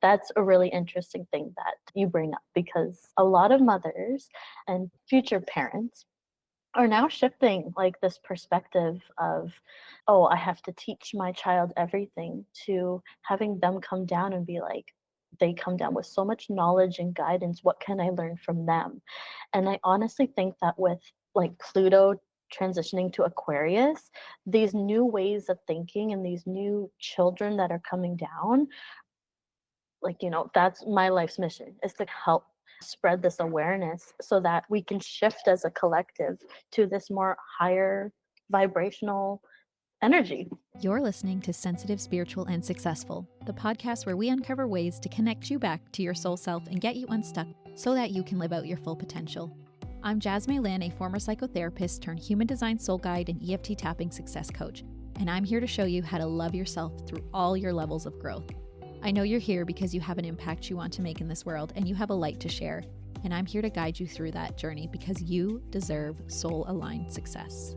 that's a really interesting thing that you bring up, because a lot of mothers and future parents are now shifting like this perspective of, oh, I have to teach my child everything, to having them come down and be like, they come down with so much knowledge and guidance. What can I learn from them? And I honestly think that with like Pluto transitioning to Aquarius, these new ways of thinking and these new children that are coming down, like, that's my life's mission, is to help spread this awareness so that we can shift as a collective to this more higher vibrational energy. You're listening to Sensitive, Spiritual, and Successful, the podcast where we uncover ways to connect you back to your soul self and get you unstuck so that you can live out your full potential. I'm Jasmine Lynn, a former psychotherapist turned human design soul guide and EFT tapping success coach, and I'm here to show you how to love yourself through all your levels of growth. I know you're here because you have an impact you want to make in this world and you have a light to share, and I'm here to guide you through that journey because you deserve soul-aligned success.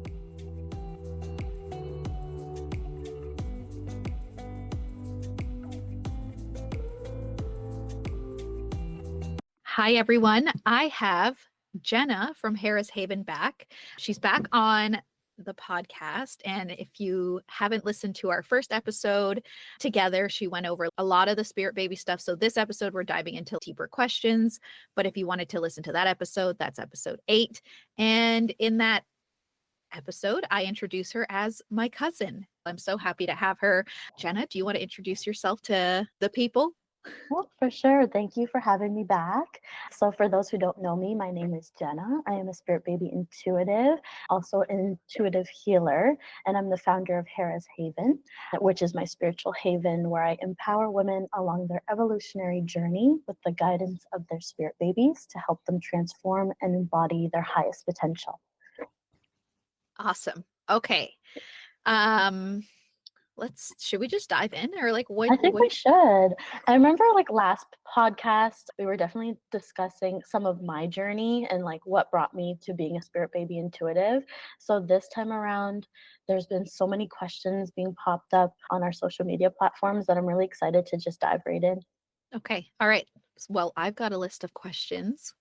Hi, everyone. I have Jenna from Hera's Haven back. She's back on the podcast. And if you haven't listened to our first episode together, she went over a lot of the spirit baby stuff. So this episode, we're diving into deeper questions. But if you wanted to listen to that episode, that's episode 8. And in that episode, I introduce her as my cousin. I'm so happy to have her. Jenna, do you want to introduce yourself to the people? Well, for sure. Thank you for having me back. So for those who don't know me, my name is Jenna. I am a spirit baby intuitive, also an intuitive healer, and I'm the founder of Hera's Haven, which is my spiritual haven where I empower women along their evolutionary journey with the guidance of their spirit babies to help them transform and embody their highest potential. Awesome. Okay. Should we just dive in, or like what? I think we should. I remember like last podcast, we were definitely discussing some of my journey and like what brought me to being a spirit baby intuitive. So this time around, there's been so many questions being popped up on our social media platforms that I'm really excited to just dive right in. Okay. All right. Well, I've got a list of questions.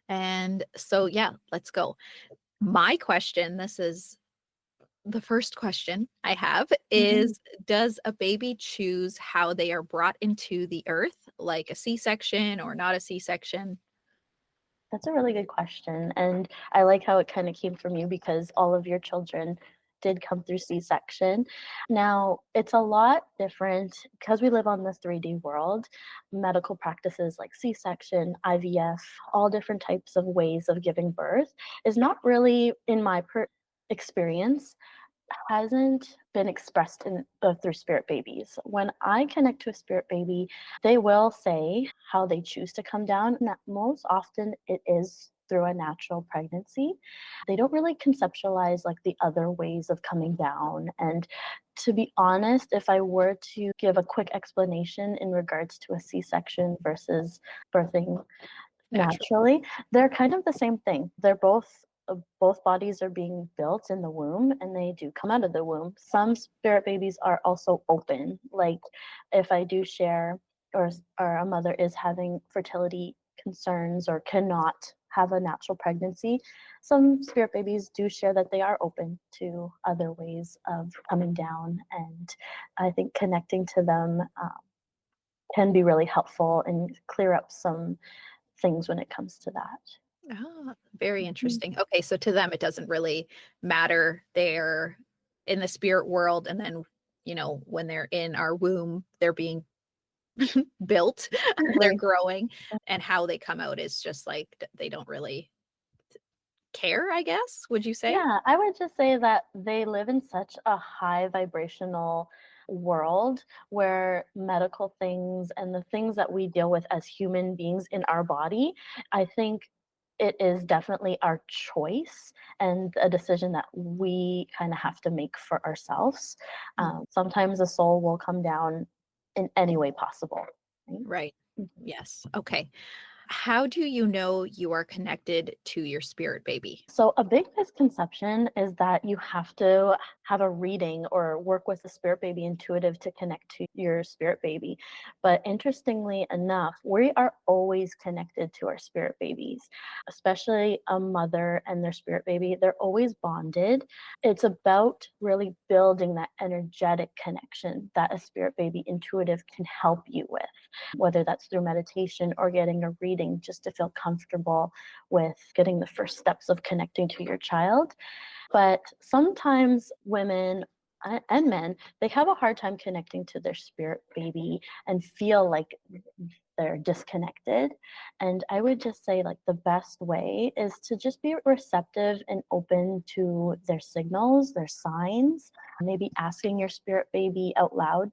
And so, yeah, let's go. My question, this is the first question I have, is does a baby choose how they are brought into the earth, like a C-section or not a C-section? That's a really good question. And I like how it kind of came from you, because all of your children did come through C-section. Now, it's a lot different because we live on the 3D world. Medical practices like C-section, IVF, all different types of ways of giving birth is not really, in my experience, hasn't been expressed through spirit babies. When I connect to a spirit baby, they will say how they choose to come down. And most often it is through a natural pregnancy. They don't really conceptualize like the other ways of coming down. And to be honest, if I were to give a quick explanation in regards to a C-section versus birthing naturally, they're kind of the same thing. They're both bodies are being built in the womb, and they do come out of the womb. Some spirit babies are also open. Like if I do share, or a mother is having fertility concerns or cannot have a natural pregnancy, some spirit babies do share that they are open to other ways of coming down. And I think connecting to them can be really helpful and clear up some things when it comes to that. Oh, very interesting. Okay, so to them, it doesn't really matter. They're in the spirit world, and then, when they're in our womb, they're being built, they're growing, and how they come out is just like they don't really care, I guess. Would you say? Yeah, I would just say that they live in such a high vibrational world where medical things and the things that we deal with as human beings in our body, I think it is definitely our choice and a decision that we kind of have to make for ourselves. Sometimes a soul will come down in any way possible. Right. Yes. Okay. How do you know you are connected to your spirit baby? So, a big misconception is that you have to have a reading or work with the spirit baby intuitive to connect to your spirit baby. But interestingly enough, we are always connected to our spirit babies, especially a mother and their spirit baby. They're always bonded. It's about really building that energetic connection that a spirit baby intuitive can help you with, whether that's through meditation or getting a reading just to feel comfortable with getting the first steps of connecting to your child. But sometimes women and men, they have a hard time connecting to their spirit baby and feel like they're disconnected. And I would just say, like, the best way is to just be receptive and open to their signals, their signs, maybe asking your spirit baby out loud,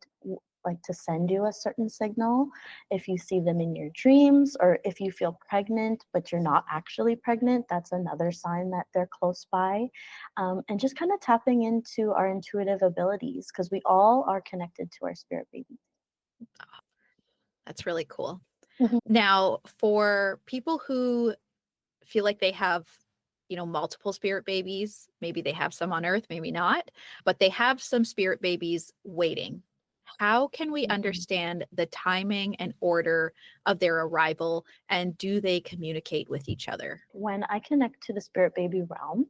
like to send you a certain signal. If you see them in your dreams, or if you feel pregnant but you're not actually pregnant, that's another sign that they're close by. And just kind of tapping into our intuitive abilities, because we all are connected to our spirit baby. That's really cool. Mhm. Now, for people who feel like they have, multiple spirit babies, maybe they have some on earth, maybe not, but they have some spirit babies waiting. How can we Mhm. understand the timing and order of their arrival, and do they communicate with each other? When I connect to the spirit baby realm,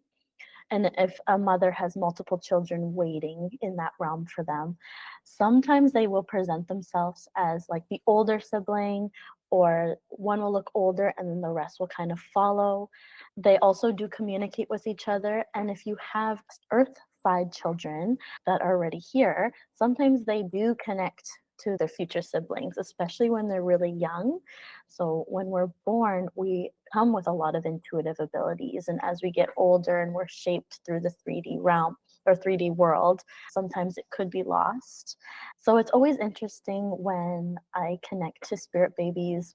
and if a mother has multiple children waiting in that realm for them, sometimes they will present themselves as like the older sibling, or one will look older and then the rest will kind of follow. They also do communicate with each other. And if you have earth side children that are already here, sometimes they do connect to their future siblings, especially when they're really young. So when we're born, we come with a lot of intuitive abilities. And as we get older and we're shaped through the 3D realm or 3D world, sometimes it could be lost. So it's always interesting when I connect to spirit babies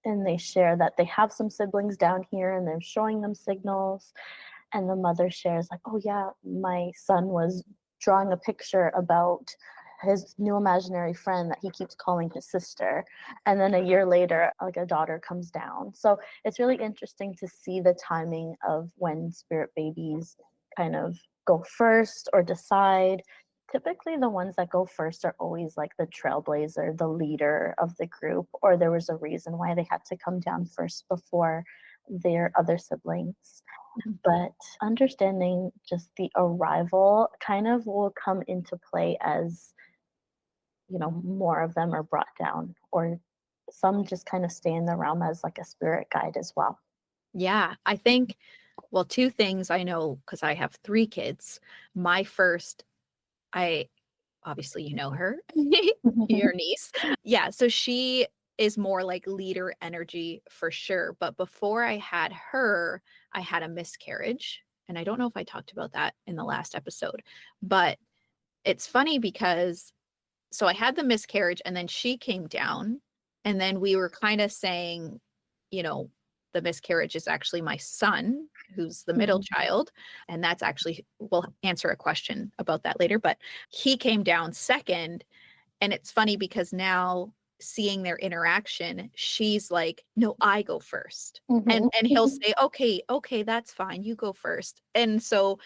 and they share that they have some siblings down here and they're showing them signals, and the mother shares like, oh yeah, my son was drawing a picture about his new imaginary friend that he keeps calling his sister, and then a year later like a daughter comes down. So it's really interesting to see the timing of when spirit babies kind of go first or decide. Typically the ones that go first are always like the trailblazer, the leader of the group, or there was a reason why they had to come down first before their other siblings. Mhm. But understanding just the arrival kind of will come into play as, more of them are brought down, or some just kind of stay in the realm as like a spirit guide as well. Yeah, I think, well, two things I know because I have three kids. My first, I obviously you know her, your niece. Yeah, so she is more like leader energy for sure. But before I had her, I had a miscarriage. And I don't know if I talked about that in the last episode, but it's funny because so I had the miscarriage and then she came down and then we were kind of saying, you know, the miscarriage is actually my son, who's the middle Mhm. child. And that's actually, we'll answer a question about that later, but he came down second. And it's funny because now seeing their interaction, she's like, no, I go first. And Mhm. and he'll say, okay, that's fine. You go first. And so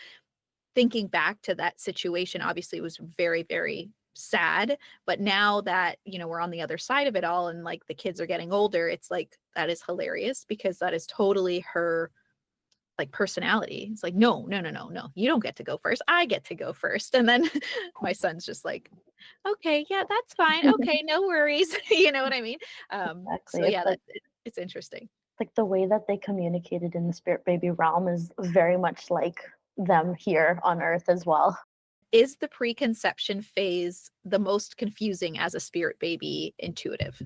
thinking back to that situation, obviously it was very, very sad. But now that, we're on the other side of it all and like the kids are getting older, it's like that is hilarious because that is totally her like personality. It's like, no, no, no, no, no. You don't get to go first. I get to go first. And then my son's just like, okay, yeah, that's fine. Okay, no worries. You know what I mean? Exactly. So It's yeah, like it's interesting. the way that they communicated in the spirit baby realm is very much like them here on earth as well. Is the preconception phase the most confusing as a spirit baby intuitive?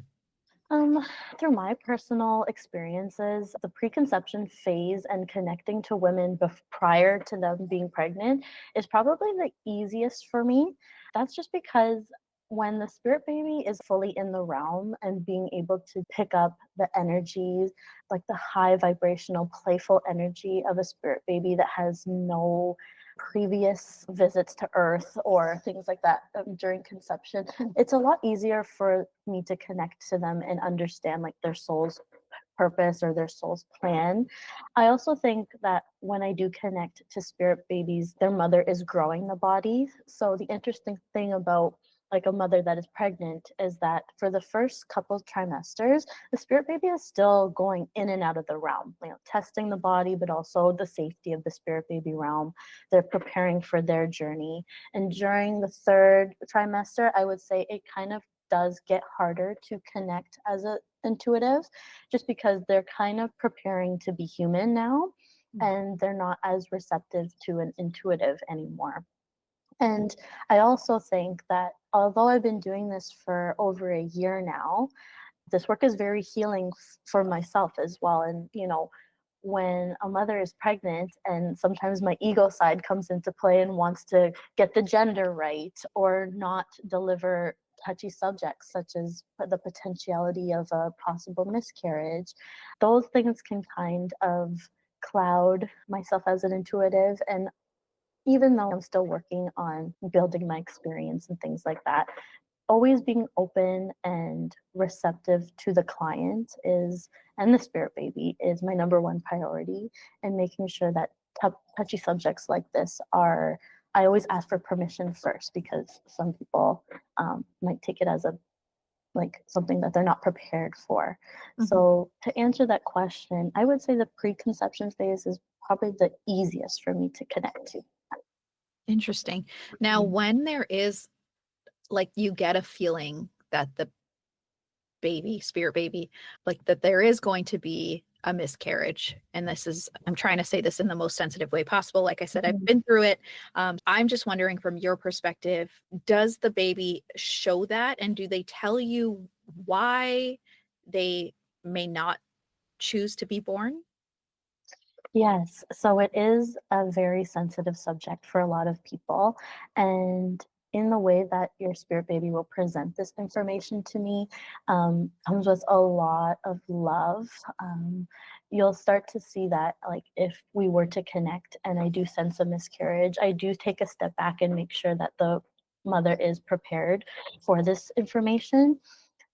Um, Through my personal experiences, the preconception phase and connecting to women prior to them being pregnant is probably the easiest for me. That's just because when the spirit baby is fully in the realm and being able to pick up the energies, like the high vibrational, playful energy of a spirit baby that has no previous visits to earth or things like that during conception, it's a lot easier for me to connect to them and understand like their soul's purpose or their soul's plan. I also think that when I do connect to spirit babies, their mother is growing the body. So the interesting thing about like a mother that is pregnant is that for the first couple of trimesters, the spirit baby is still going in and out of the realm, testing the body, but also the safety of the spirit baby realm. They're preparing for their journey. And during the third trimester, I would say it kind of does get harder to connect as an intuitive, just because they're kind of preparing to be human now, and they're not as receptive to an intuitive anymore. And I also think that although I've been doing this for over a year now, this work is very healing for myself as well. And, when a mother is pregnant and sometimes my ego side comes into play and wants to get the gender right or not deliver touchy subjects such as the potentiality of a possible miscarriage, those things can kind of cloud myself as an intuitive. And even though I'm still working on building my experience and things like that, always being open and receptive to the client is, and the spirit baby is my number one priority. And making sure that touchy subjects like this are, I always ask for permission first, because some people might take it as a like something that they're not prepared for. So to answer that question, I would say the preconception phase is probably the easiest for me to connect to. Interesting. Now, when there is like you get a feeling that the spirit baby, like that there is going to be a miscarriage, and I'm trying to say this in the most sensitive way possible. Like I said, I've been through it. I'm just wondering, from your perspective, does the baby show that, and do they tell you why they may not choose to be born? Yes, so it is a very sensitive subject for a lot of people. And in the way that your spirit baby will present this information to me, comes with a lot of love. You'll start to see that, like, if we were to connect and I do sense a miscarriage, I do take a step back and make sure that the mother is prepared for this information.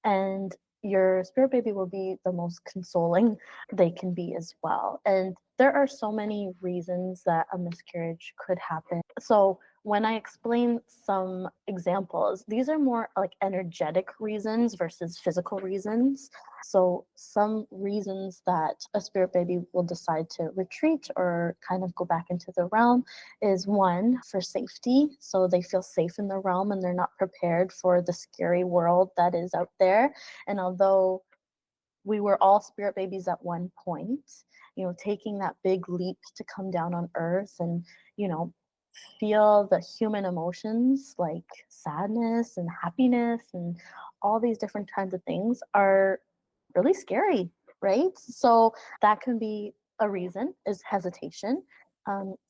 And your spirit baby will be the most consoling they can be as well. And there are so many reasons that a miscarriage could happen. So when I explain some examples, these are more like energetic reasons versus physical reasons. So some reasons that a spirit baby will decide to retreat or kind of go back into the realm is one, for safety. So they feel safe in the realm and they're not prepared for the scary world that is out there. And although we were all spirit babies at one point, taking that big leap to come down on earth and, feel the human emotions like sadness and happiness and all these different kinds of things are really scary, right? So that can be a reason, is hesitation.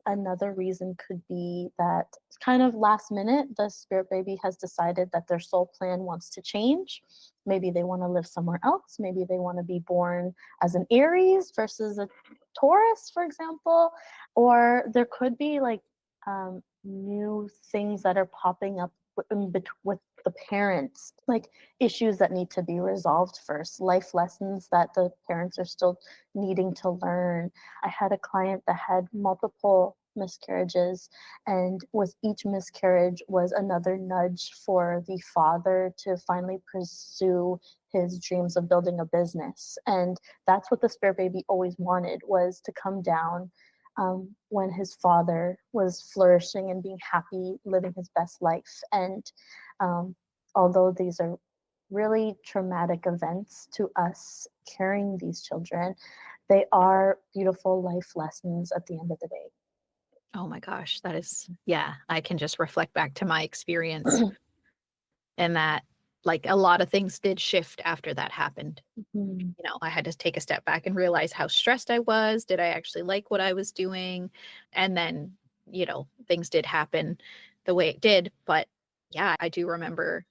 Another reason could be that kind of last minute, the spirit baby has decided that their soul plan wants to change. Maybe they want to live somewhere else. Maybe they want to be born as an Aries versus a Taurus, for example. Or there could be like new things that are popping up with the parents, like issues that need to be resolved first, life lessons that the parents are still needing to learn. I had a client that had multiple miscarriages, and with each miscarriage was another nudge for the father to finally pursue his dreams of building a business. And that's what the spirit baby always wanted, was to come down when his father was flourishing and being happy, living his best life. And although these are really traumatic events to us carrying these children, they are beautiful life lessons at the end of the day. Oh my gosh, that is, yeah, I can just reflect back to my experience, and that like a lot of things did shift after that happened. Mhm. I had to take a step back and realize how stressed I was. Did I actually like what I was doing? And then, things did happen the way it did. But yeah, I do remember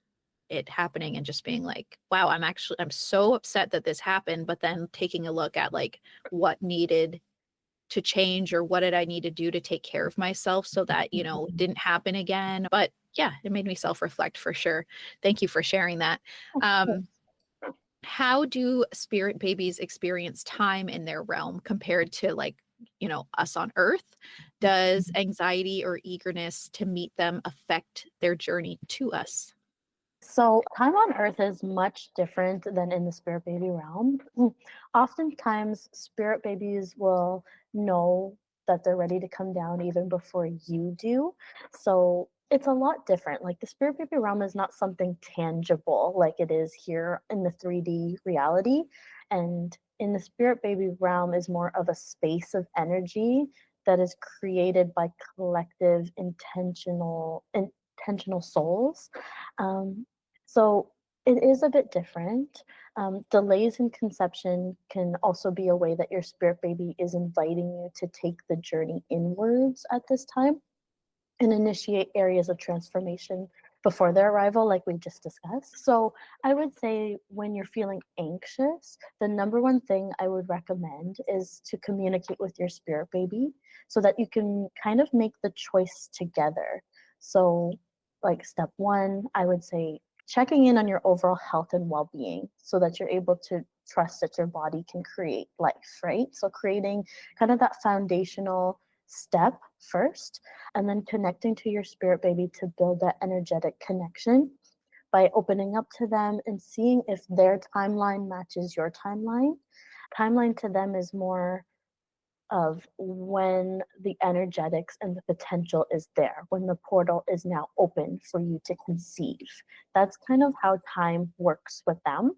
it happening and just being like, wow, I'm so upset that this happened. But then taking a look at like what needed to change, or what did I need to do to take care of myself so that, it didn't happen again. But yeah, it made me self-reflect for sure. Thank you for sharing that. Of course. How do spirit babies experience time in their realm compared to like, us on Earth? Does anxiety or eagerness to meet them affect their journey to us? So, time on Earth is much different than in the spirit baby realm. Oftentimes, spirit babies will know that they're ready to come down even before you do. So, it's a lot different. Like the spirit baby realm is not something tangible like it is here in the 3D reality. And in the spirit baby realm is more of a space of energy that is created by collective intentional souls. Um, so it is a bit different. Delays in conception can also be a way that your spirit baby is inviting you to take the journey inwards at this time and initiate areas of transformation before their arrival, like we just discussed. So I would say when you're feeling anxious, the number one thing I would recommend is to communicate with your spirit baby so that you can kind of make the choice together. So, like step one, I would say checking in on your overall health and well being so that you're able to trust that your body can create life, right? So, creating kind of that foundational step first and then connecting to your spirit baby to build that energetic connection by opening up to them and seeing if their timeline matches your timeline. Timeline to them is more of when the energetics and the potential is there, when the portal is now open for you to conceive. That's kind of how time works with them.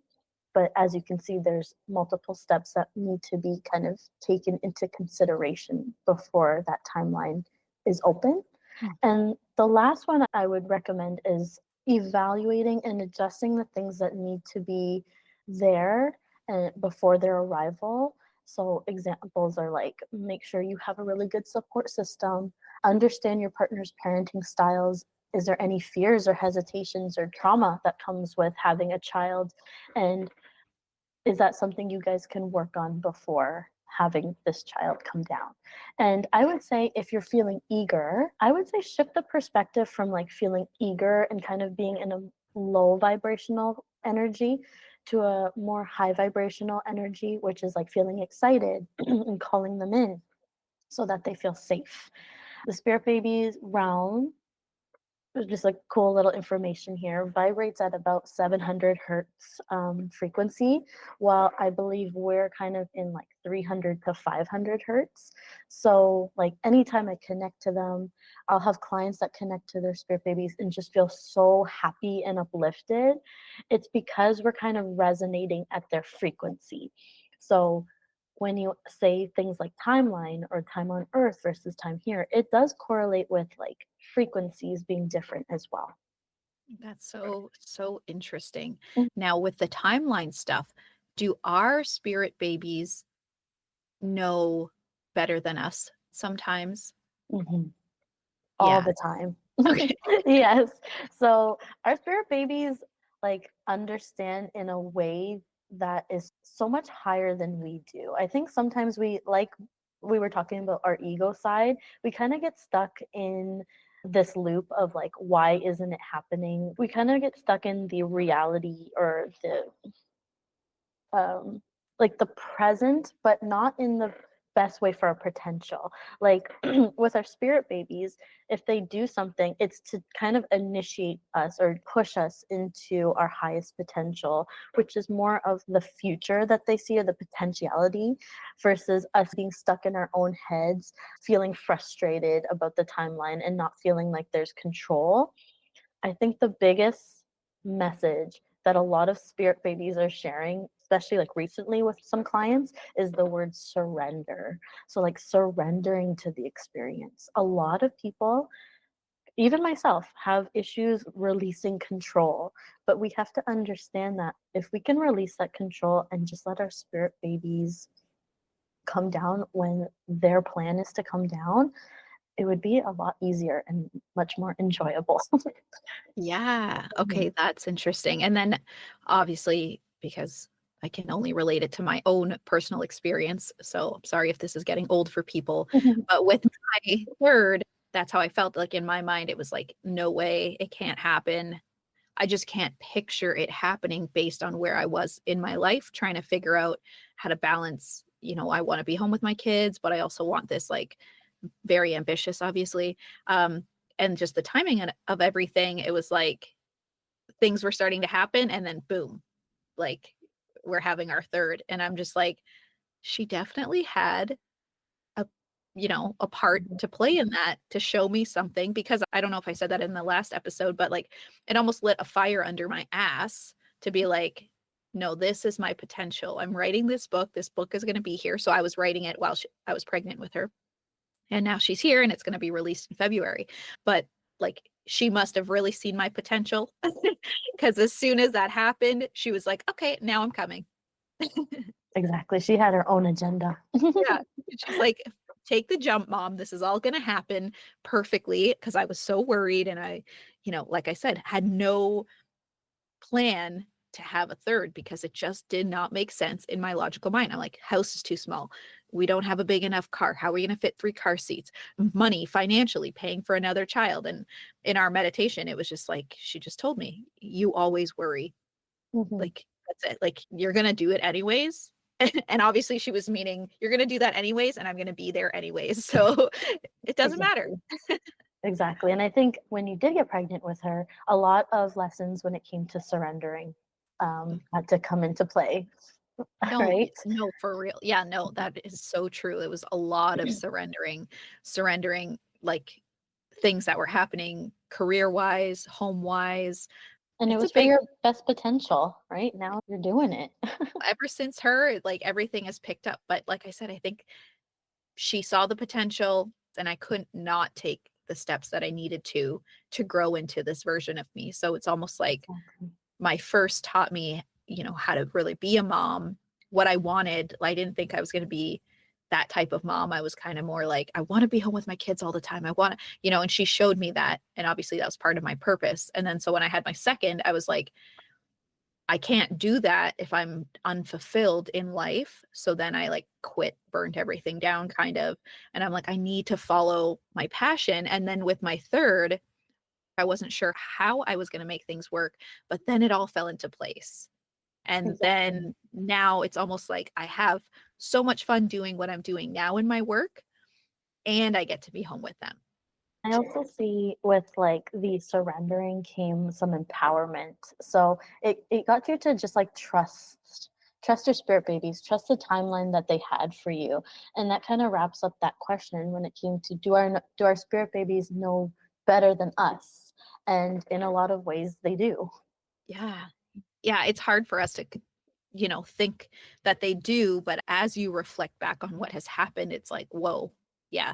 But as you can see, there's multiple steps that need to be kind of taken into consideration before that timeline is open. Mm. And the last one I would recommend is evaluating and adjusting the things that need to be there and before their arrival. So examples are like make sure you have a really good support system, understand your partner's parenting styles. Is there any fears or hesitations or trauma that comes with having a child? And is that something you guys can work on before having this child come down? And I would say if you're feeling eager, I would say shift the perspective from like feeling eager and kind of being in a low vibrational energy to a more high vibrational energy, which is like feeling excited and calling them in so that they feel safe. The spirit babies realm, just like cool little information here, vibrates at about 700 hertz frequency, while I believe we're kind of in like 300 to 500 hertz. So like anytime I connect to them, I'll have clients that connect to their spirit babies and just feel so happy and uplifted. It's because we're kind of resonating at their frequency. So when you say things like timeline or time on earth versus time here, it does correlate with like frequencies being different as well. That's so interesting. Mm. Now, with the timeline stuff, do our spirit babies know better than us sometimes? Mhm. All Yeah. the time. Okay. Yes. So our spirit babies like understand in a way that is so much higher than we do. I think sometimes we were talking about our ego side, we kind of get stuck in this loop of like why isn't it happening? We kind of get stuck in the reality or the um like the present, but not in the best way for our potential. Like with our spirit babies, if they do something, it's to kind of initiate us or push us into our highest potential, which is more of the future that they see or the potentiality versus us being stuck in our own heads, feeling frustrated about the timeline and not feeling like there's control. I think the biggest message that a lot of spirit babies are sharing, especially like recently with some clients, is the word surrender. So, like surrendering to the experience. A lot of people, even myself, have issues releasing control, but we have to understand that if we can release that control and just let our spirit babies come down when their plan is to come down, it would be a lot easier and much more enjoyable. Yeah. Okay, that's interesting. And then obviously, because I can only relate it to my own personal experience. So I'm sorry if this is getting old for people, but with my third, that's how I felt. Like in my mind, it was like, no way, it can't happen. I just can't picture it happening based on where I was in my life, trying to figure out how to balance, I want to be home with my kids, but I also want this, like, very ambitious, obviously. And just the timing of everything, it was like things were starting to happen and then boom, like we're having our third. And I'm just like, she definitely had a a part Mhm. to play in that, to show me something, because I don't know if I said that in the last episode, but like it almost lit a fire under my ass to be like, no, this is my potential. I'm writing this book. This book is going to be here. So I was writing it while I was pregnant with her. And now she's here and it's going to be released in February. But like she must have really seen my potential, because as soon as that happened, she was like, okay, now I'm coming. Exactly. She had her own agenda. Yeah. She's like, take the jump, mom. This is all going to happen perfectly. Because I was so worried. And I, like I said, had no plan to have a third because it just did not make sense in my logical mind. I'm like, house is too small. We don't have a big enough car. How are we going to fit 3 car seats? Money, financially, paying for another child. And in our meditation, it was just like, she just told me, you always worry. Mhm. Like, that's it. Like, you're going to do it anyways. And obviously, she was meaning, you're going to do that anyways, and I'm going to be there anyways. So it doesn't matter. Exactly. Exactly. And I think when you did get pregnant with her, a lot of lessons when it came to surrendering had to come into play, No, right? no, for real. Yeah, no, that is so true. It was a lot of surrendering like things that were happening career-wise, home-wise. And it It's a was for big your best potential, right? Now you're doing it. ever since her, like everything has picked up. But like I said, I think she saw the potential and I couldn't not take the steps that I needed to grow into this version of me. So it's almost like Exactly. my first taught me, how to really be a mom, what I wanted. I didn't think I was going to be that type of mom. I was kind of more like, I want to be home with my kids all the time. I want to, and she showed me that. And obviously that was part of my purpose. And then so when I had my second, I was like, I can't do that if I'm unfulfilled in life. So then I like quit, burnt everything down kind of. And I'm like, I need to follow my passion. And then with my third, I wasn't sure how I was going to make things work, but then it all fell into place. And Exactly. then now it's almost like I have so much fun doing what I'm doing now in my work, and I get to be home with them. I also see with like the surrendering came some empowerment. So it got you to just like trust your spirit babies, trust the timeline that they had for you. And that kind of wraps up that question when it came to do our spirit babies know better than us? And in a lot of ways they do. Yeah. Yeah, it's hard for us to think that they do, but as you reflect back on what has happened, it's like, whoa, yeah,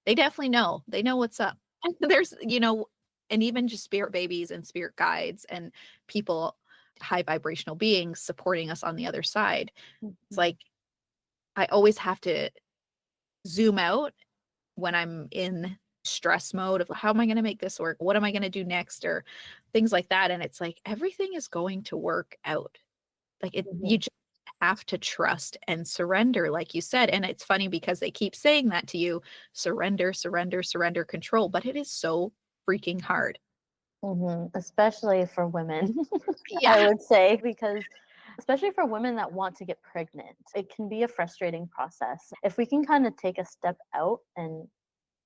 they definitely know. They know what's up. There's, and even just spirit babies and spirit guides and people, high vibrational beings supporting us on the other side. It's Mhm. like I always have to zoom out when I'm in stress mode of how am I going to make this work? What am I going to do next? Or things like that. And it's like everything is going to work out. Like you Mhm. just have to trust and surrender, like you said. And it's funny because they keep saying that to you, surrender, surrender, surrender, control, but it is so freaking hard. Mhm. Especially for women, I Yeah. would say, because especially for women that want to get pregnant, it can be a frustrating process. If we can kind of take a step out and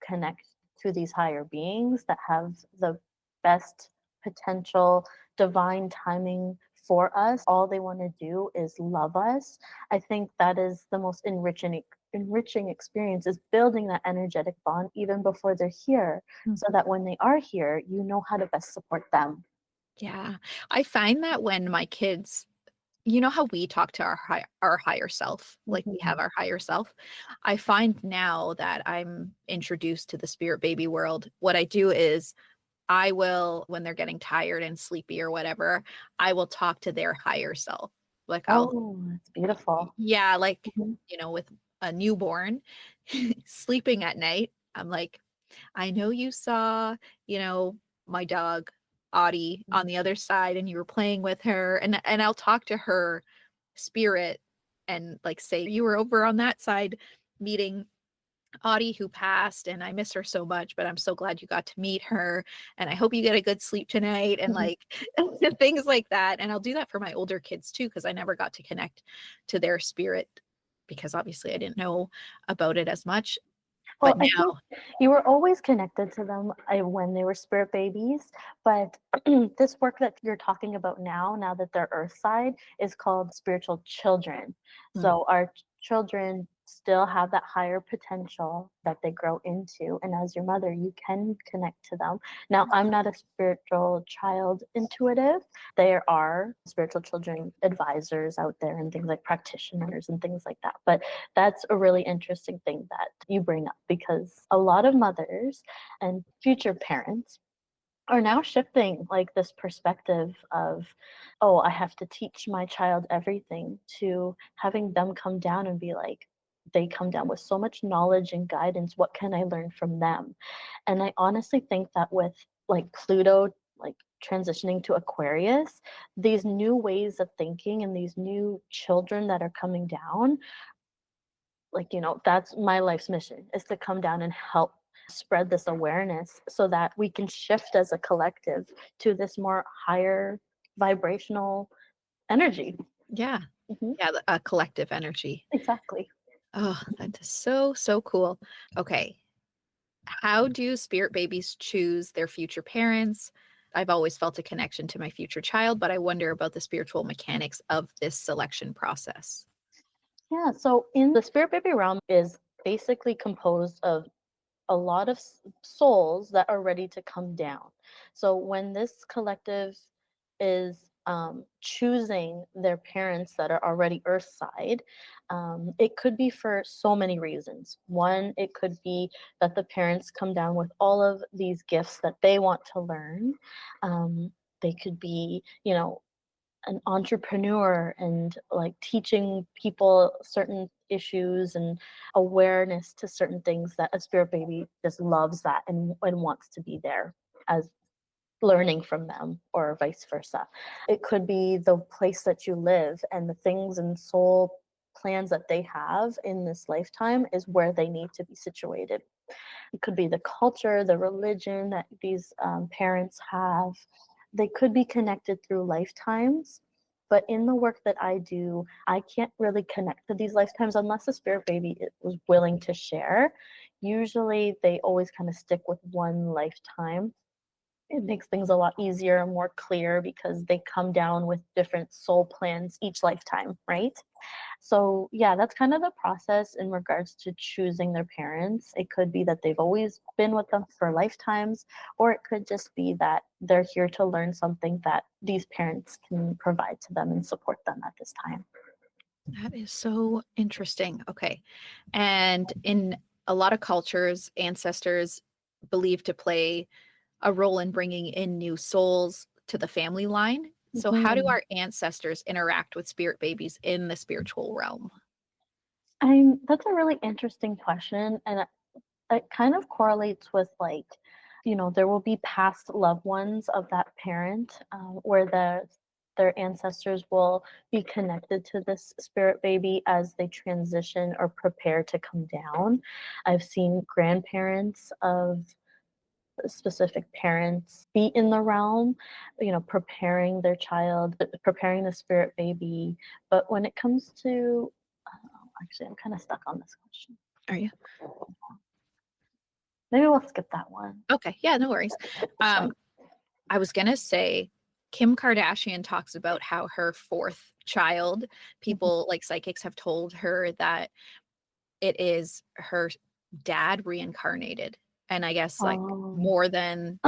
connect to these higher beings that have the best potential divine timing for us, all they want to do is love us. I think that is the most enriching experience, is building that energetic bond even before they're here, Mm. so that when they are here you know how to best support them. Yeah. I find that when my kids, how we talk to our higher self, like we have Mhm. our higher self. I find now that I'm introduced to the spirit baby world, what I do is I will, when they're getting tired and sleepy or whatever, I will talk to their higher self. Like I'll, Oh, that's beautiful. yeah, like, Mhm. with a newborn sleeping at night, I'm like, I know you saw, you know, my dog Audie on the other side and you were playing with her, and I'll talk to her spirit and like say you were over on that side meeting Audie who passed, and I miss her so much, but I'm so glad you got to meet her, and I hope you get a good sleep tonight, and like things like that. And I'll do that for my older kids too, because I never got to connect to their spirit because obviously I didn't know about it as much. But Well, I think now, you were always connected to them when they were spirit babies, but this work that you're talking about now that they're earth side, is called spiritual children. mm, So our children still have that higher potential that they grow into. And as your mother, you can connect to them. Now, I'm not a spiritual child intuitive. There are spiritual children advisors out there and things like practitioners and things like that. But that's a really interesting thing that you bring up, because a lot of mothers and future parents are now shifting like this perspective of, oh, I have to teach my child everything, to having them come down and be like, they come down with so much knowledge and guidance. What can I learn from them? And I honestly think that with like Pluto, like transitioning to Aquarius, these new ways of thinking and these new children that are coming down, like, that's my life's mission, is to come down and help spread this awareness so that we can shift as a collective to this more higher vibrational energy. yeah, Hmm. yeah, a collective energy. Exactly. Oh, that is so, so cool. Okay. How do spirit babies choose their future parents? I've always felt a connection to my future child, but I wonder about the spiritual mechanics of this selection process. Yeah, so in the spirit baby realm is basically composed of a lot of souls that are ready to come down. So when this collective is choosing their parents that are already earth side, it could be for so many reasons. One, it could be that the parents come down with all of these gifts that they want to learn. They could be, an entrepreneur and like teaching people certain issues and awareness to certain things, that a spirit baby just loves that and wants to be there as learning from them, or vice versa. It could be the place that you live and the things and soul plans that they have in this lifetime is where they need to be situated. It could be the culture, the religion that these parents have. They could be connected through lifetimes. But in the work that I do, I can't really connect to these lifetimes unless the spirit baby was willing to share. Usually, they always kind of stick with one lifetime. It makes things a lot easier and more clear because they come down with different soul plans each lifetime, right? So, yeah, that's kind of the process in regards to choosing their parents. It could be that they've always been with them for lifetimes, or it could just be that they're here to learn something that these parents can provide to them and support them at this time. That is so interesting. Okay. And in a lot of cultures, ancestors believe to play a role in bringing in new souls to the family line. So, how do Mhm. our ancestors interact with spirit babies in the spiritual realm? That's a really interesting question, and it kind of correlates with like, there will be past loved ones of that parent, where their ancestors will be connected to this spirit baby as they transition or prepare to come down. I've seen grandparents of specific parents be in the realm, preparing their child, preparing the spirit baby. But when it comes to, actually, I'm kind of stuck on this question. Are you? Maybe we'll skip that one. Okay. Yeah, no worries. Sure. I was going to say Kim Kardashian talks about how her fourth child, Mhm. people like psychics have told her that it is her dad reincarnated. And I guess like Oh. more than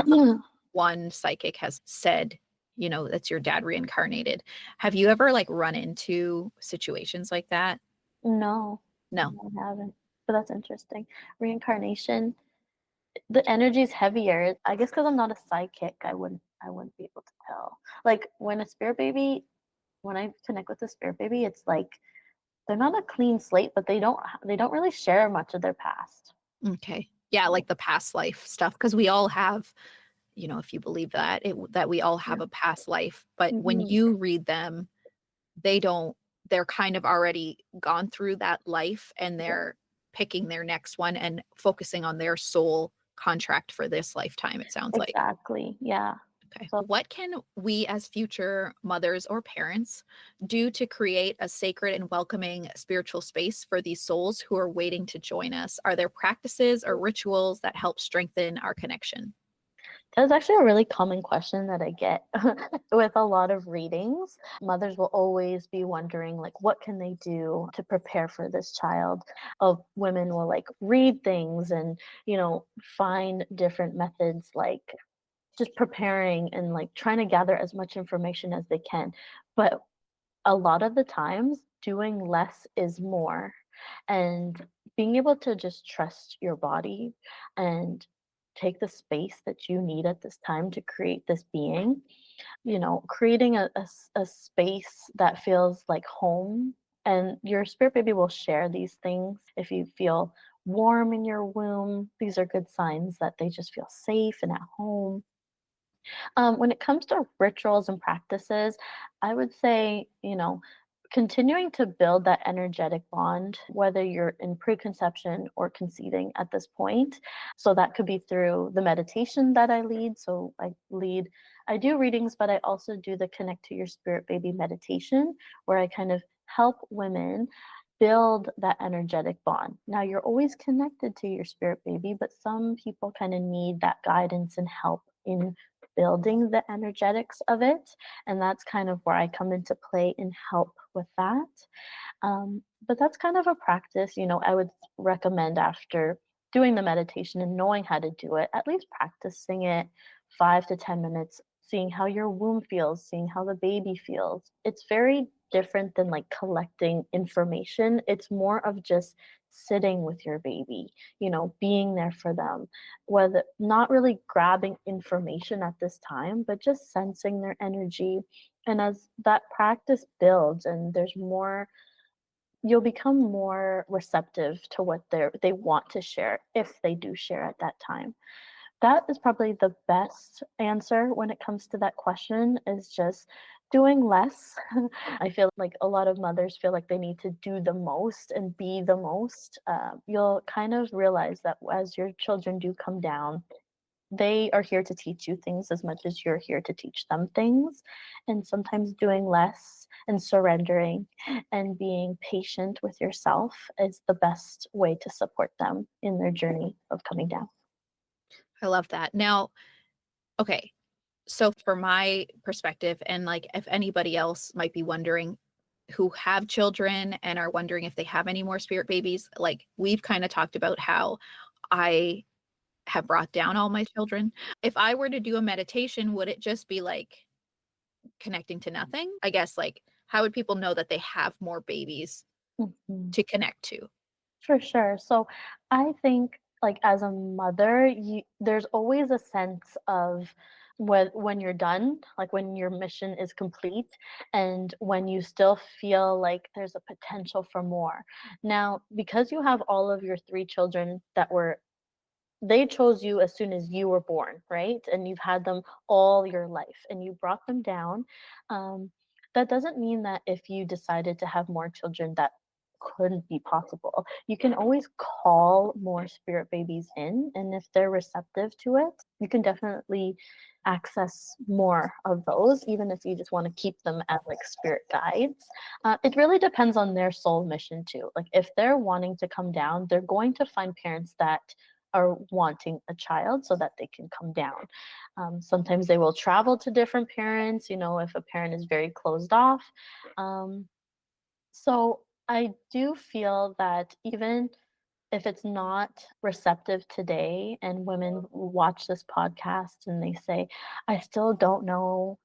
one psychic has said, that's your dad reincarnated. Have you ever like run into situations like that? No, No. no, I haven't. But that's interesting. Reincarnation, the energy's heavier. I guess because I'm not a psychic, I wouldn't be able to tell. Like when a spirit baby, when I connect with a spirit baby, it's like they're not a clean slate, but they don't really share much of their past. Okay. Yeah, like the past life stuff. Because we all have, if you believe that, that we all have Yeah. a past life. But when Hmm. you read them, they don't, they're kind of already gone through that life and Yeah. picking their next one and focusing on their soul contract for this lifetime, it sounds like. Exactly. Yeah. Okay. So What can we as future mothers or parents do to create a sacred and welcoming spiritual space for these souls who are waiting to join us? Are there practices or rituals that help strengthen our connection? that's actually a really common question that I get with a lot of readings. Mothers will always be wondering, like, what can they do to prepare for this child? Women will like read things and, find different methods like just preparing and like trying to gather as much information as they can. But a lot of the times, doing less is more. And being able to just trust your body and take the space that you need at this time to create this being, creating a space that feels like home. And your spirit baby will share these things. If you feel warm in your womb, these are good signs that they just feel safe and at home. When it comes to rituals and practices, I would say, continuing to build that energetic bond, whether you're in preconception or conceiving at this point. So that could be through the meditation that I lead. I do readings, but I also do the Connect to Your Spirit Baby meditation, where I kind of help women build that energetic bond. Now, you're always connected to your spirit baby, but some people kind of need that guidance and help in building the energetics of it. And that's kind of where I come into play and help with that. But that's kind of a practice, I would recommend after doing the meditation and knowing how to do it, at least practicing it 5 to 10 minutes, seeing how your womb feels, seeing how the baby feels. It's very different than like collecting information. It's more of just sitting with your baby, being there for them, whether not really grabbing information at this time, but just sensing their energy. And as that practice builds and there's more, you'll become more receptive to what they want to share if they do share at that time. That is probably the best answer when it comes to that question, is just doing less. I feel like a lot of mothers feel like they need to do the most and be the most. You'll kind of realize that as your children do come down, they are here to teach you things as much as you're here to teach them things. And sometimes doing less and surrendering and being patient with yourself is the best way to support them in their journey of coming down. I love that. Now, okay. So for my perspective, and like if anybody else might be wondering who have children and are wondering if they have any more spirit babies, like we've kind of talked about how I have brought down all my children. If I were to do a meditation, would it just be like connecting to nothing? I guess, like, how would people know that they have more babies Mhm. to connect to? For sure. So I think, like, as a mother, there's always a sense of when you're done, like when your mission is complete, and when you still feel like there's a potential for more. Now, because you have all of your three children they chose you as soon as you were born, right? And you've had them all your life and you brought them down. Um, that doesn't mean that if you decided to have more children, that couldn't be possible. You can always call more spirit babies in, and if they're receptive to it, you can definitely access more of those, even if you just want to keep them as like spirit guides. It really depends on their soul mission too. Like if they're wanting to come down, they're going to find parents that are wanting a child so that they can come down. Sometimes they will travel to different parents, if a parent is very closed off. Um, so I do feel that even if it's not receptive today and women watch this podcast and they say, I still don't know,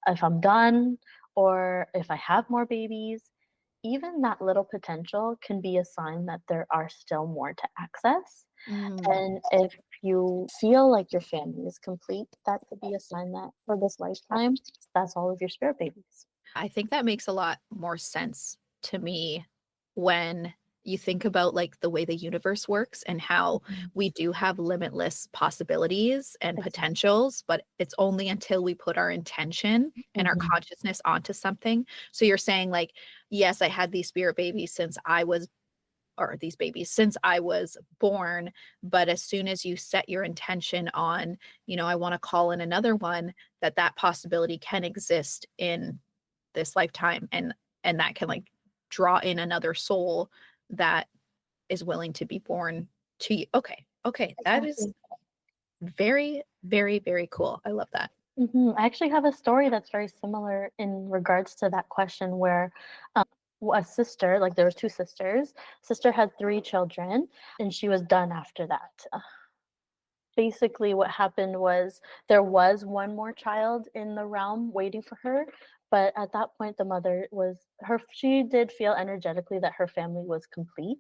if I'm done or if I have more babies, even that little potential can be a sign that there are still more to access. Mm. And if you feel like your family is complete, that could be a sign that for this lifetime, that's all of your spirit babies. I think that makes a lot more sense to me when you think about like the way the universe works and how Mhm. we do have limitless possibilities and Exactly. potentials, but it's only until we put our intention and our Mhm. consciousness onto something. So you're saying like, yes, I had these spirit babies since I was or these babies since I was born. But as soon as you set your intention on, I want to call in another one, that possibility can exist in this lifetime, and that can like draw in another soul that is willing to be born to you. Okay, that is Exactly. very, very, very cool. I love that. I actually have a story that's very similar in regards to that question where a sister, like there was two sisters, sister had three children and she was done after that. Basically what happened was there was one more child in the realm waiting for her, but at that point the mother was her she did feel energetically that her family was complete.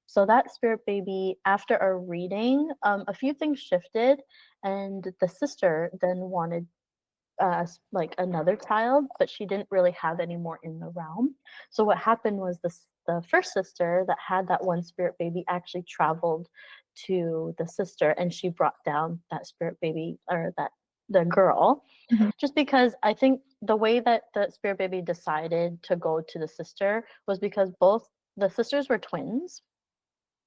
So that spirit baby, after a reading, a few things shifted, and the sister then wanted like another child, but she didn't really have any more in the realm. So what happened was the first sister that had that one spirit baby actually traveled to the sister, and she brought down that spirit baby or that the girl, Mhm. just because I think the way that the spirit baby decided to go to the sister was because both the sisters were twins,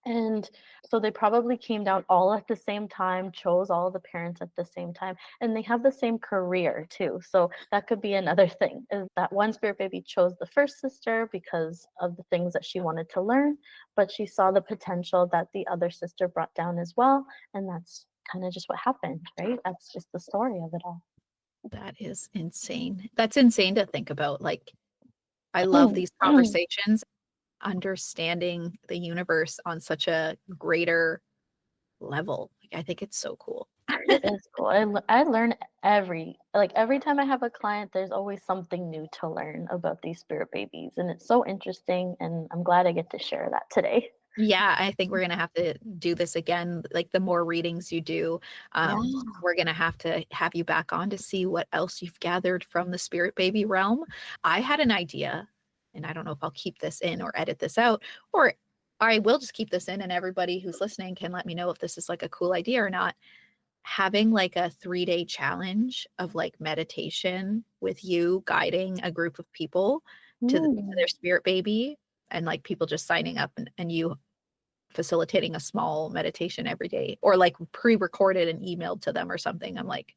and so they probably came down all at the same time, chose all the parents at the same time, and they have the same career too. So that could be another thing, is that one spirit baby chose the first sister because of the things that she wanted to learn, but she saw the potential that the other sister brought down as well, and that's kind of just what happened, right? That's just the story of it all. That is insane. That's insane to think about. Like, I love these conversations, understanding the universe on such a greater level. Like, I think it's so cool. It is cool. I learn every time I have a client, there's always something new to learn about these spirit babies, and it's so interesting, and I'm glad I get to share that today. Yeah, I think we're gonna have to do this again. Like the more readings you do, Yeah. we're gonna have to have you back on to see what else you've gathered from the spirit baby realm. I had an idea, and I don't know if I'll keep this in or edit this out, or I will just keep this in, and everybody who's listening can let me know if this is like a cool idea or not. Having like a 3-day challenge of like meditation with you guiding a group of people to their Mm. spirit baby, and like people just signing up, and you facilitating a small meditation every day, or like pre-recorded and emailed to them or something. I'm like,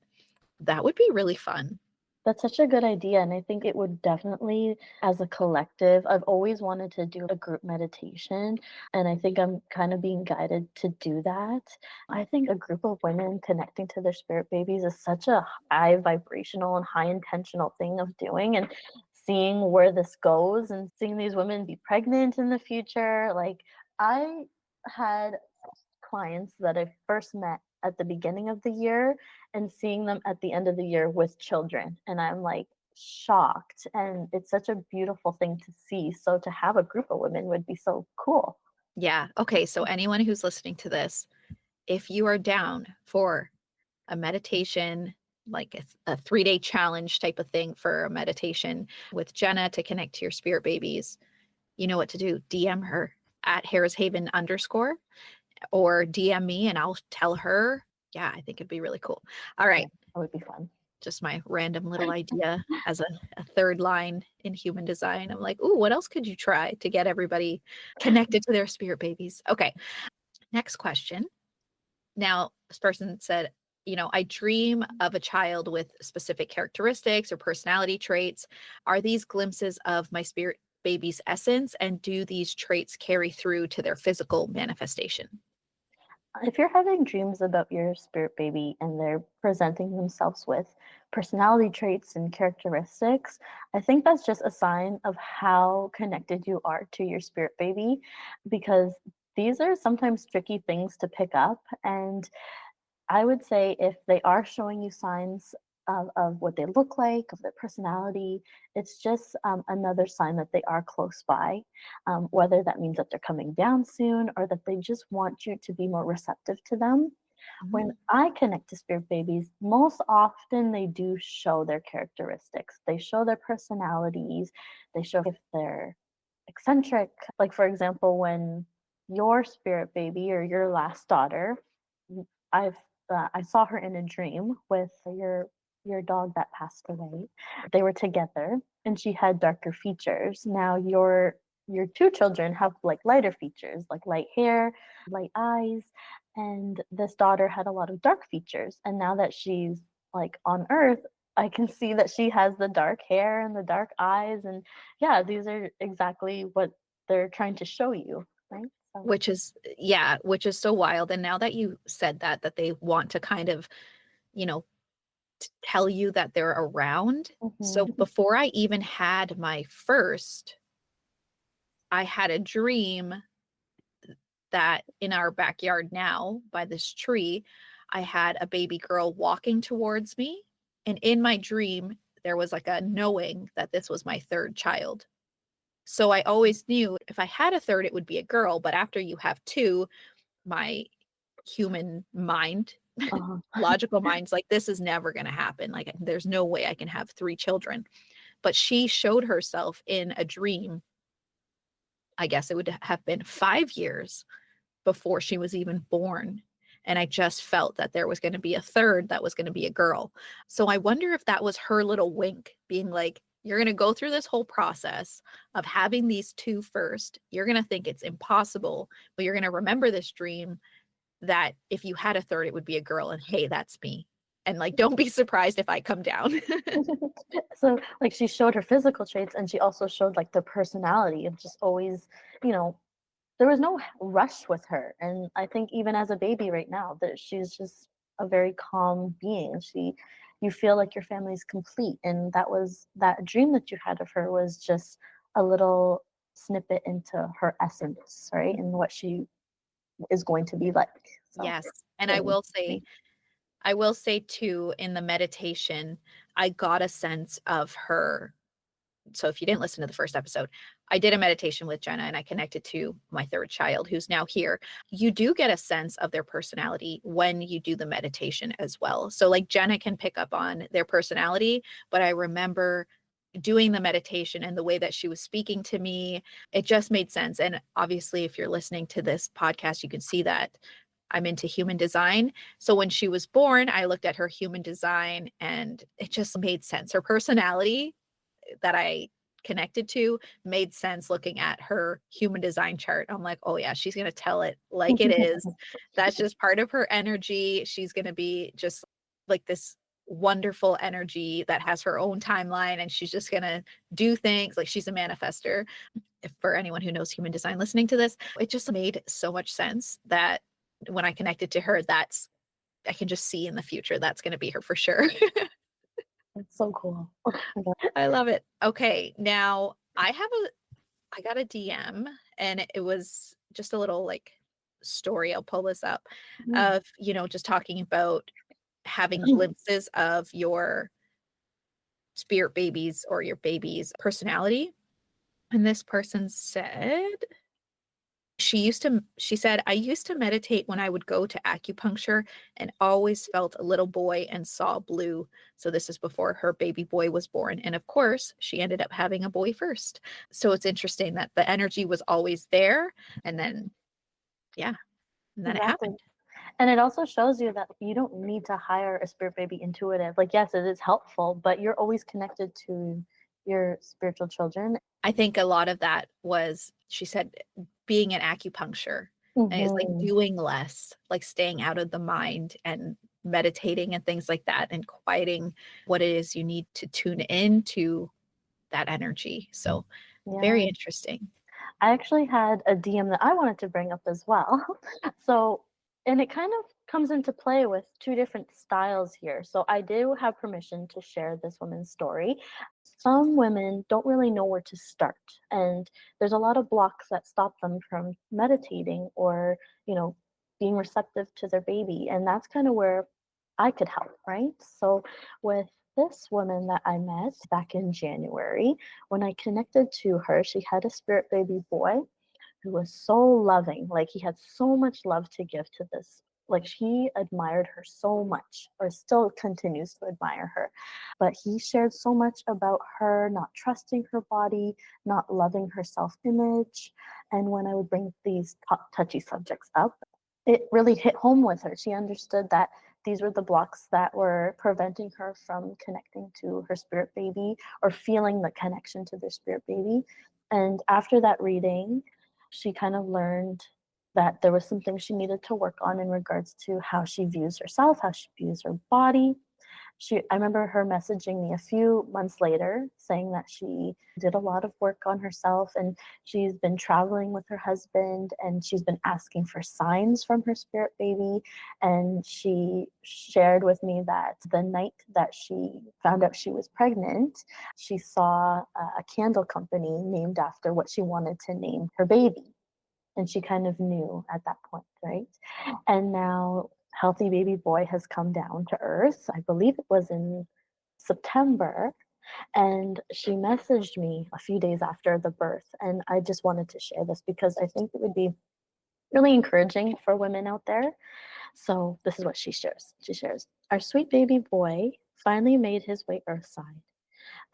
that would be really fun. That's such a good idea, and I think it would definitely, as a collective, I've always wanted to do a group meditation, and I think I'm kind of being guided to do that. I think a group of women connecting to their spirit babies is such a high vibrational and high intentional thing of doing, and seeing where this goes and seeing these women be pregnant in the future. Like, I had clients that I first met at the beginning of the year and seeing them at the end of the year with children. And I'm like shocked. And it's such a beautiful thing to see. So to have a group of women would be so cool. Yeah. Okay. So anyone who's listening to this, if you are down for a meditation, like a 3-day challenge type of thing for a meditation with Jenna to connect to your spirit babies, you know what to do. DM her at Harris Haven _ or DM me and I'll tell her. Yeah, I think it'd be really cool. All Yeah, right. that would be fun. Just my random little idea as a third line in human design. I'm like, ooh, what else could you try to get everybody connected to their spirit babies? Okay. Next question. Now, this person said, I dream of a child with specific characteristics or personality traits. Are these glimpses of my spirit baby's essence? And do these traits carry through to their physical manifestation? If you're having dreams about your spirit baby and they're presenting themselves with personality traits and characteristics, I think that's just a sign of how connected you are to your spirit baby, because these are sometimes tricky things to pick up. And I would say if they are showing you signs of what they look like, of their personality, it's just another sign that they are close by, whether that means that they're coming down soon or that they just want you to be more receptive to them. When Mm. I connect to spirit babies, most often they do show their characteristics. They show their personalities. They show if they're eccentric. Like, for example, when your spirit baby or your last daughter, I've I saw her in a dream with your dog that passed away. They were together, and she had darker features. Now your two children have like lighter features, like light hair, light eyes, and this daughter had a lot of dark features. And now that she's like on Earth, I can see that she has the dark hair and the dark eyes. And yeah, these are exactly what they're trying to show you, right? So, Which is, yeah, which is so wild. And now that you said that, that they want to kind of, you know, tell you that they're around. So mhm. before I even had my first, I had a dream that in our backyard now by this tree, I had a baby girl walking towards me. And in my dream, there was like a knowing that this was my third child. So I always knew if I had a third, it would be a girl. But after you have two, my human mind, Uh-huh. logical mind's like, this is never going to happen. Like, there's no way I can have three children. But she showed herself in a dream. I guess it would have been 5 years before she was even born. And I just felt that there was going to be a third that was going to be a girl. So I wonder if that was her little wink, being like, you're going to go through this whole process of having these two first. You're going to think it's impossible, but you're going to remember this dream that if you had a third, it would be a girl. And hey, that's me. And like, don't be surprised if I come down. So like she showed her physical traits and she also showed like the personality of just always, you know, there was no rush with her. And I think even as a baby right now, that she's just a very calm being. You feel like your family's complete. And that dream that you had of her was just a little snippet into her essence, right? And what she is going to be like. So Yes. And really I will say too, in the meditation, I got a sense of her. So if you didn't listen to the first episode, I did a meditation with Jenna and I connected to my third child who's now here. You do get a sense of their personality when you do the meditation as well. So like Jenna can pick up on their personality, but I remember doing the meditation and the way that she was speaking to me, it just made sense. And obviously, if you're listening to this podcast, you can see that I'm into human design. So when she was born, I looked at her human design and it just made sense. Her personality that I connected to made sense looking at her human design chart. I'm like, oh yeah, she's going to tell it like it is. That's just part of her energy. She's going to be just like this wonderful energy that has her own timeline and she's just going to do things like she's a manifester. If for anyone who knows human design listening to this, it just made so much sense that when I connected to her, I can just see in the future that's going to be her for sure. it's so cool. Oh my God. I love it. Okay, now I got a DM and it was just a little like story. I'll pull this up Mm. of, just talking about having glimpses of your spirit babies or your baby's personality. And this person said, she said, I used to meditate when I would go to acupuncture and always felt a little boy and saw blue. So this is before her baby boy was born. And of course, she ended up having a boy first. So it's interesting that the energy was always there. And then, yeah, and then it Exactly. happened. And it also shows you that you don't need to hire a spirit baby intuitive. Like, yes, it is helpful, but you're always connected to your spiritual children. I think a lot of that was, she said, being an acupuncture. And it's like Hmm. doing less, like staying out of the mind and meditating and things like that and quieting what it is you need to tune into that energy. So very Yeah. interesting. I actually had a DM that I wanted to bring up as well. So, and it kind of comes into play with two different styles here. So, I do have permission to share this woman's story. Some women don't really know where to start, and there's a lot of blocks that stop them from meditating or, you know, being receptive to their baby. And that's kind of where I could help, right? So, with this woman that I met back in January, when I connected to her, she had a spirit baby boy who was so loving. Like he had so much love to give to this. Like she admired her so much, or still continues to admire her. But he shared so much about her not trusting her body, not loving her self image. And when I would bring these touchy subjects up, it really hit home with her. She understood that these were the blocks that were preventing her from connecting to her spirit baby or feeling the connection to their spirit baby. And after that reading, she kind of learned that there was something she needed to work on in regards to how she views herself, how she views her body. I remember her messaging me a few months later saying that she did a lot of work on herself, and she's been traveling with her husband, and she's been asking for signs from her spirit baby. And she shared with me that the night that she found out she was pregnant, she saw a candle company named after what she wanted to name her baby. And she kind of knew at that point, right? And now healthy baby boy has come down to earth. I believe it was in September. And she messaged me a few days after the birth. And I just wanted to share this because I think it would be really encouraging for women out there. So this is what she shares. She shares, our sweet baby boy finally made his way earthside.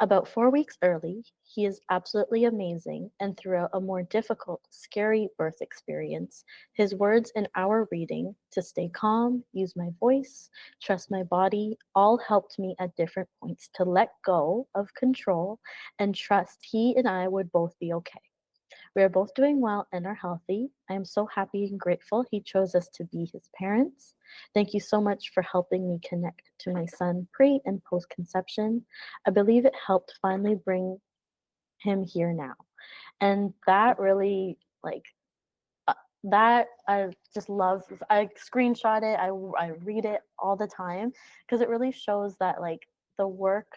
About 4 weeks early, he is absolutely amazing, and throughout a more difficult, scary birth experience, his words in our reading to stay calm, use my voice, trust my body, all helped me at different points to let go of control and trust he and I would both be okay. We are both doing well and are healthy. I am so happy and grateful he chose us to be his parents. Thank you so much for helping me connect to my son pre and post conception. I believe it helped finally bring him here now. And that really, like, that I just love. I screenshot it, I read it all the time because it really shows that, like, the work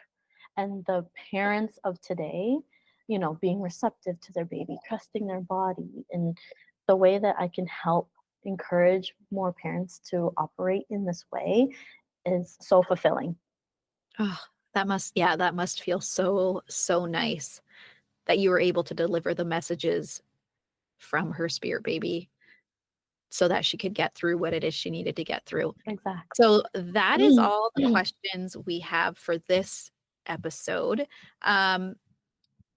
and the parents of today, being receptive to their baby, trusting their body, and the way that I can help encourage more parents to operate in this way is so fulfilling. Oh, that must feel so, so nice that you were able to deliver the messages from her spirit baby so that she could get through what it is she needed to get through. Exactly. So that is all the questions we have for this episode. Um,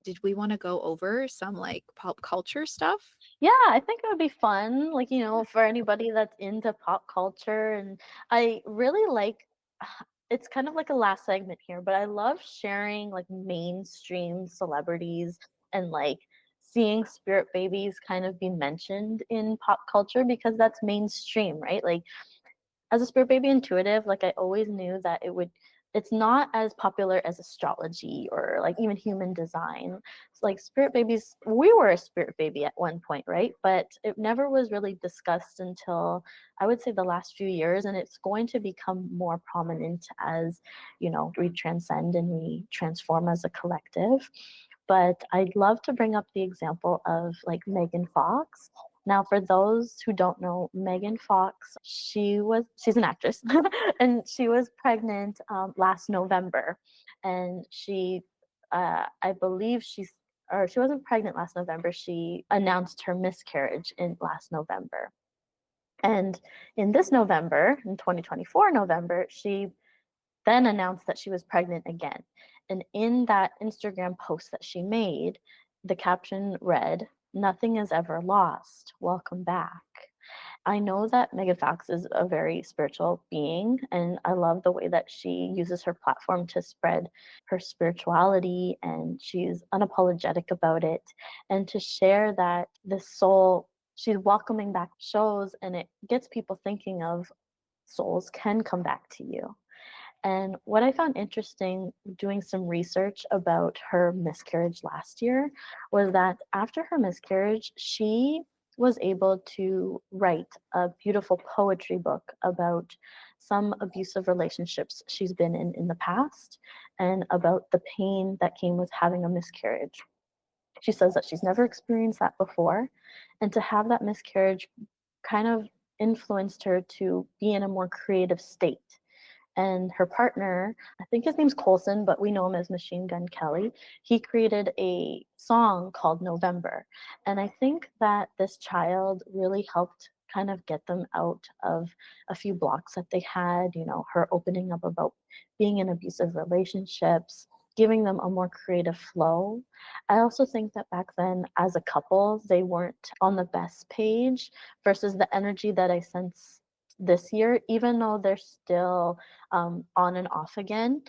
did we want to go over some like pop culture stuff? Yeah, I think it would be fun, like, for anybody that's into pop culture. And I really like, it's kind of like a last segment here, but I love sharing like mainstream celebrities and like seeing spirit babies kind of be mentioned in pop culture because that's mainstream, right? Like, as a spirit baby intuitive, like, I always knew that it's not as popular as astrology or like even human design. It's like spirit babies, we were a spirit baby at one point, right? But it never was really discussed until, I would say, the last few years, and it's going to become more prominent as, we transcend and we transform as a collective. But I'd love to bring up the example of like Megan Fox. Now, for those who don't know, Megan Fox, she's an actress, and she was pregnant last November, and I believe or she wasn't pregnant last November. She announced her miscarriage in last November, and in this November, in 2024 November, she then announced that she was pregnant again. And in that Instagram post that she made, the caption read, "Nothing is ever lost. Welcome back." I know that Megan Fox is a very spiritual being, and I love the way that she uses her platform to spread her spirituality, and she's unapologetic about it. And to share that the soul she's welcoming back shows, and it gets people thinking of souls can come back to you. And what I found interesting doing some research about her miscarriage last year was that after her miscarriage, she was able to write a beautiful poetry book about some abusive relationships she's been in the past and about the pain that came with having a miscarriage. She says that she's never experienced that before, and to have that miscarriage kind of influenced her to be in a more creative state. And her partner, I think his name's Colson, but we know him as Machine Gun Kelly. He created a song called November. And I think that this child really helped kind of get them out of a few blocks that they had, her opening up about being in abusive relationships, giving them a more creative flow. I also think that back then, as a couple, they weren't on the best page versus the energy that I sense this year, even though they're still on and off again.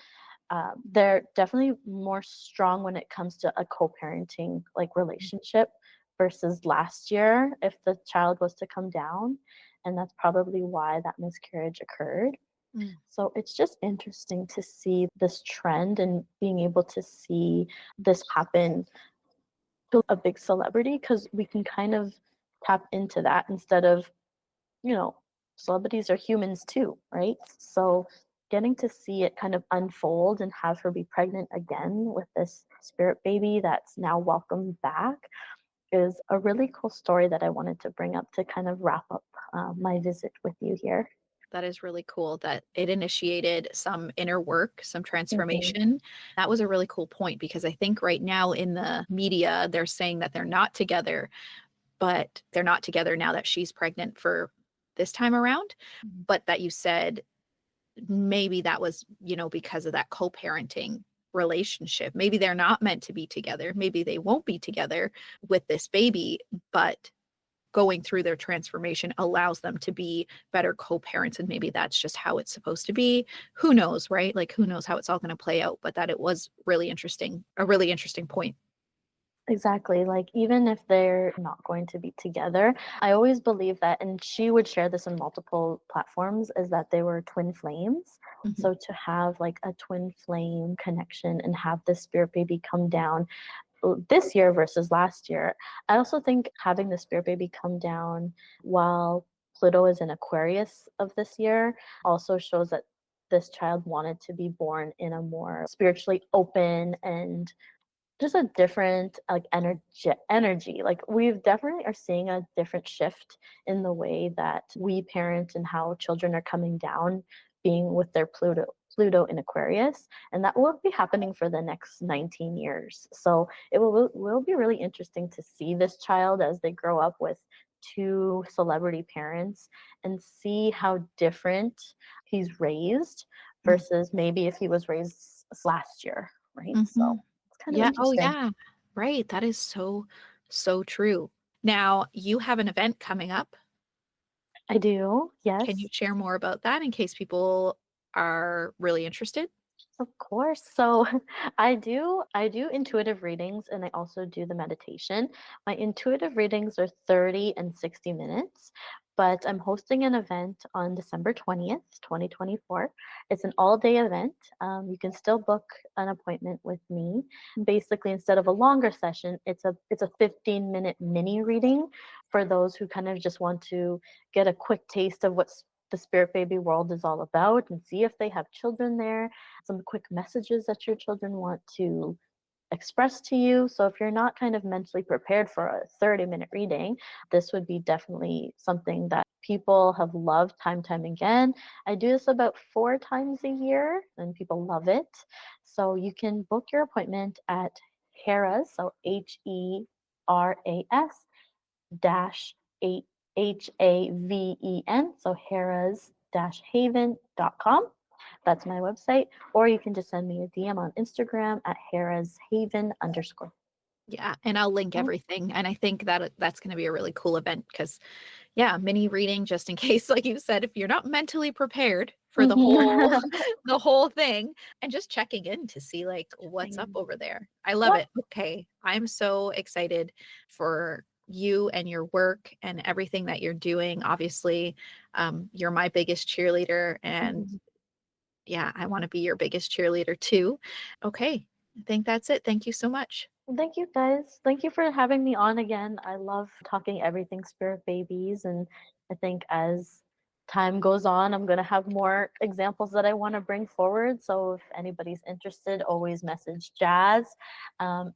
they're definitely more strong when it comes to a co-parenting like relationship versus last year if the child was to come down, and that's probably why that miscarriage occurred. Mm. So it's just interesting to see this trend and being able to see this happen to a big celebrity because we can kind of tap into that instead of, you know, celebrities are humans too, right? So getting to see it kind of unfold and have her be pregnant again with this spirit baby that's now welcomed back is a really cool story that I wanted to bring up to kind of wrap up my visit with you here. That is really cool that it initiated some inner work, some Mhm. transformation. That was a really cool point because I think right now in the media, they're saying that they're not together, but they're not together now that she's pregnant for this time around. But that you said maybe that was, because of that co-parenting relationship. Maybe they're not meant to be together. Maybe they won't be together with this baby, but going through their transformation allows them to be better co-parents, and maybe that's just how it's supposed to be. Who knows, right? Like who knows how it's all going to play out, but that it was really interesting, a really interesting point. Exactly. Like, even if they're not going to be together, I always believe that, and she would share this on multiple platforms, is that they were twin flames. Mhm. So to have like a twin flame connection and have the spirit baby come down this year versus last year, I also think having the spirit baby come down while Pluto is in Aquarius of this year also shows that this child wanted to be born in a more spiritually open and just a different like energy. Like we've definitely are seeing a different shift in the way that we parent and how children are coming down being with their Pluto in Aquarius, and that will be happening for the next 19 years. So it will be really interesting to see this child as they grow up with two celebrity parents and see how different he's raised versus maybe if he was raised last year, right? So Mhm. it's kind of Yeah. Oh, interesting. yeah. Right. That is so, so true. Now, you have an event coming up. I do, Can you yes. share more about that in case people are really interested? Of course. So I do intuitive readings and I also do the meditation. My intuitive readings are 30 and 60 minutes, but I'm hosting an event on December 20th, 2024. It's an all-day event. You can still book an appointment with me. Basically, instead of a longer session, it's a 15-minute mini reading for those who kind of just want to get a quick taste of what the spirit baby world is all about and see if they have children there, some quick messages that your children want to express to you. So if you're not kind of mentally prepared for a 30-minute reading, this would be definitely something that people have loved time again. I do this about 4 times a year and people love it. So you can book your appointment at Hera's, so HERAS dash eight HAVEN, so Hera's dash haven.com. That's my website. Or you can just send me a DM on Instagram at Hera's Haven underscore. Yeah, and I'll link Yeah. everything. And I think that that's going to be a really cool event because, yeah, mini reading just in case, like you said, if you're not mentally prepared for the whole Mhm. the whole thing, and just checking in to see like what's up Same. over there. I love Yep. it. Okay, I'm so excited for you and your work and everything that you're doing. Obviously, you're my biggest cheerleader, and Mhm. yeah, I want to be your biggest cheerleader too. Okay, I think that's it. Thank you so much. Well, thank you guys. Thank you for having me on again. I love talking everything spirit babies, and I think as time goes on, I'm going to have more examples that I want to bring forward. So if anybody's interested, always message Jazz,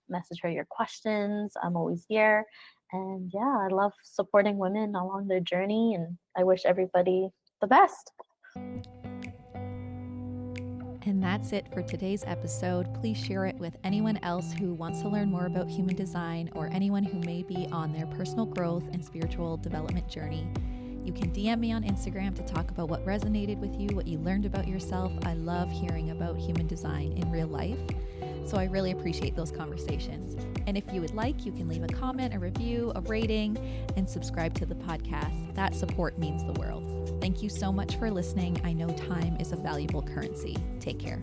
message her your questions. I'm always here. And yeah, I love supporting women along their journey, and I wish everybody the best. And that's it for today's episode. Please share it with anyone else who wants to learn more about human design or anyone who may be on their personal growth and spiritual development journey. You can DM me on Instagram to talk about what resonated with you, what you learned about yourself. I love hearing about human design in real life, so I really appreciate those conversations. And if you would like, you can leave a comment, a review, a rating, and subscribe to the podcast. That support means the world. Thank you so much for listening. I know time is a valuable currency. Take care.